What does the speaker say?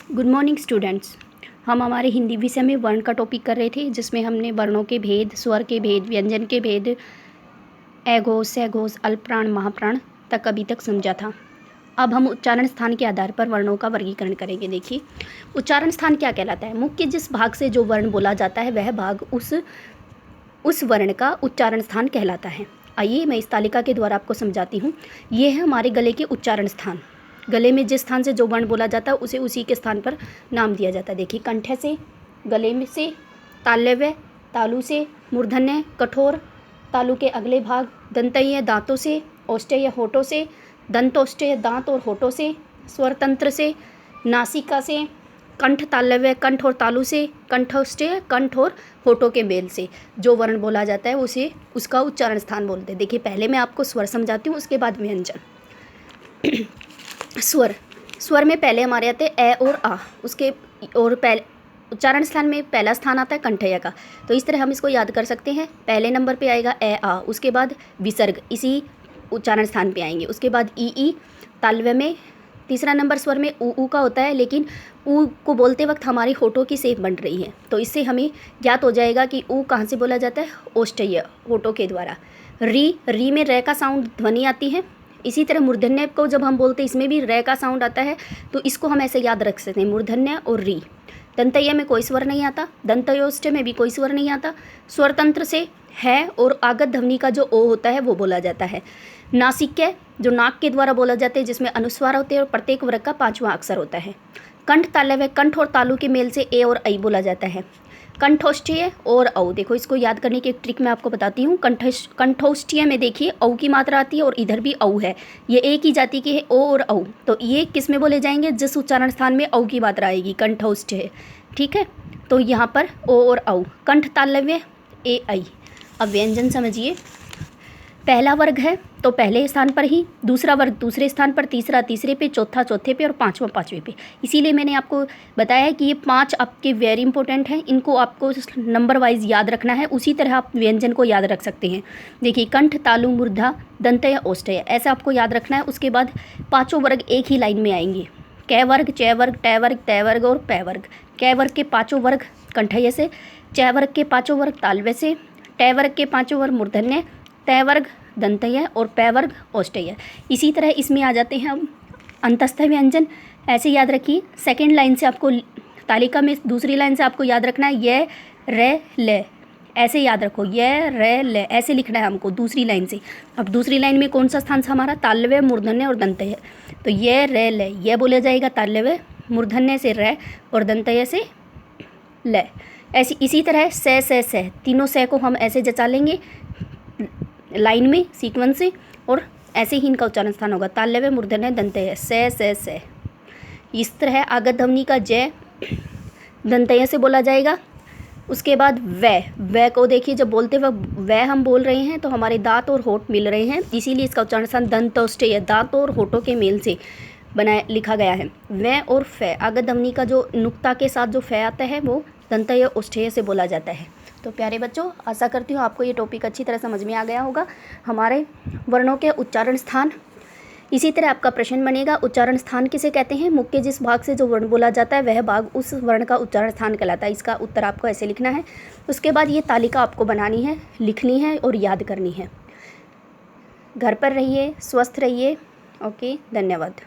Good morning students. हम हमारे हिंदी विषय में वर्ण का टॉपिक कर रहे थे, जिसमें हमने वर्णों के भेद, स्वर के भेद, व्यंजन के भेद, अघोष, सघोष, अल्पप्राण, महाप्राण तक अभी तक समझा था। अब हम उच्चारण स्थान के आधार पर वर्णों का वर्गीकरण करेंगे। देखिए, उच्चारण स्थान क्या कहलाता है? मुख्य जिस भाग से जो वर्ण बोला जाता है वह भाग उस वर्ण का उच्चारण स्थान कहलाता है। आइए मैं इस तालिका के द्वारा आपको समझाती हूँ। ये है हमारे गले के उच्चारण स्थान। गले में जिस स्थान से जो वर्ण बोला जाता है उसे उसी के स्थान पर नाम दिया जाता है। देखिए, कंठ से, गले में से, तालव्य, तालु से, मूर्धन्य, कठोर, तालु के अगले भाग, दंतय दांतों से, औष्ठ्य होठों से, दंतोष्ठ्य दांत और होठों से, स्वर तंत्र से, नासिका से, कंठ तालव्य, कंठ और तालु से, कंठोष्ठ्य कंठ और होठों के मेल से जो वर्ण बोला जाता है उसे उसका उच्चारण स्थान बोलते हैं। देखिए, पहले मैं आपको स्वर समझाती हूँ, उसके बाद व्यंजन। स्वर में पहले हमारे आते हैं ए और आ, उसके और पहले उच्चारण स्थान में पहला स्थान आता है कंठय का। तो इस तरह हम इसको याद कर सकते हैं। पहले नंबर पे आएगा ए आ, उसके बाद विसर्ग इसी उच्चारण स्थान पे आएंगे, उसके बाद ई तालव्य में। तीसरा नंबर स्वर में ऊ का होता है, लेकिन ऊ को बोलते वक्त हमारी होठों की सेप बन रही है, तो इससे हमें ज्ञात हो जाएगा कि ऊ कहाँ से बोला जाता है, औष्ठ्य होठों के द्वारा। री में रे का साउंड ध्वनि आती है। इसी तरह मूर्धन्य को जब हम बोलते हैं इसमें भी रे का साउंड आता है, तो इसको हम ऐसे याद रख सकते हैं, मूर्धन्य और री। दंतय में कोई स्वर नहीं आता, दंतयोष्ठ में भी कोई स्वर नहीं आता। स्वर तंत्र से है और आगत ध्वनि का जो ओ होता है वो बोला जाता है। नासिक्य जो नाक के द्वारा बोला जाता है, जिसमें अनुस्वार होते हैं और प्रत्येक वर्ग का 5वां अक्षर होता है। कंठ तालव्य, कंठ और तालु के मेल से ए और ऐ बोला जाता है। कंठोष्ठ्य और औ, देखो इसको याद करने की एक ट्रिक मैं आपको बताती हूँ। कंठोष्ठ्य में देखिए औ की मात्रा आती है और इधर भी औ है, ये एक ही जाति की है, ओ और औ। तो ये किस में बोले जाएंगे? जिस उच्चारण स्थान में औ की मात्रा आएगी, कंठोष्ठ्य। ठीक है, तो यहाँ पर ओ और औ। कंठ तालव्य ए ऐ। अब व्यंजन समझिए। पहला वर्ग है तो पहले स्थान पर ही, दूसरा वर्ग दूसरे स्थान पर, तीसरा तीसरे पे, चौथा चौथे पे और पांचवा पांचवे पे। इसीलिए मैंने आपको बताया है कि ये 5 आपके वेरी इंपॉर्टेंट हैं, इनको आपको नंबर वाइज याद रखना है। उसी तरह आप व्यंजन को याद रख सकते हैं। देखिए, कंठ, तालु, मूर्धा, दंतय, औष्ठ्य, ऐसा आपको याद रखना है। उसके बाद 5 वर्ग एक ही लाइन में आएंगे, कै वर्ग, चै वर्ग, टै वर्ग, तै वर्ग और पै वर्ग। कै वर्ग के 5 वर्ग कंठय से, चै वर्ग के 5 वर्ग तालव्य से, टै वर्ग के 5 वर्ग मूर्धन्य, तै वर्ग दंतय और पै वर्ग औष्ठ्य। इसी तरह इसमें आ जाते हैं हम अंतस्थ व्यंजन। ऐसे याद रखिए, सेकेंड लाइन से आपको तालिका में दूसरी लाइन से आपको याद रखना है य रे ले, ऐसे याद रखो, य रे ले, ऐसे लिखना है हमको दूसरी लाइन से। अब दूसरी लाइन में कौन सा स्थान था हमारा? तालव्य, मूर्धन्य और दंतय। तो य रे ले, यह बोला जाएगा तालव्य, मूर्धन्य से रे और दंतय से ले। ऐसी इसी तरह से तीनों से को हम ऐसे जचा लेंगे लाइन में, सीक्वेंस से, और ऐसे ही इनका उच्चारण स्थान होगा, तालव्य, मूर्धन्य, दंतय, से। इस तरह आगत ध्वनि का जय दंतय से बोला जाएगा। उसके बाद वै को देखिए, जब बोलते वक्त वै हम बोल रहे हैं तो हमारे दांत और होठ मिल रहे हैं, इसीलिए इसका उच्चारण स्थान दंतोष्ठ्य, दांत और होठों के मेल से लिखा गया है। वै और फै, आगत ध्वनि का जो नुक्ता के साथ जो फै आता है वो दंतय औष्ठ्य से बोला जाता है। तो प्यारे बच्चों, आशा करती हूँ आपको ये टॉपिक अच्छी तरह समझ में आ गया होगा, हमारे वर्णों के उच्चारण स्थान। इसी तरह आपका प्रश्न बनेगा, उच्चारण स्थान किसे कहते हैं? मुख्य जिस भाग से जो वर्ण बोला जाता है वह भाग उस वर्ण का उच्चारण स्थान कहलाता है। इसका उत्तर आपको ऐसे लिखना है। उसके बाद ये तालिका आपको बनानी है, लिखनी है और याद करनी है। घर पर रहिए, स्वस्थ रहिए। ओके, धन्यवाद।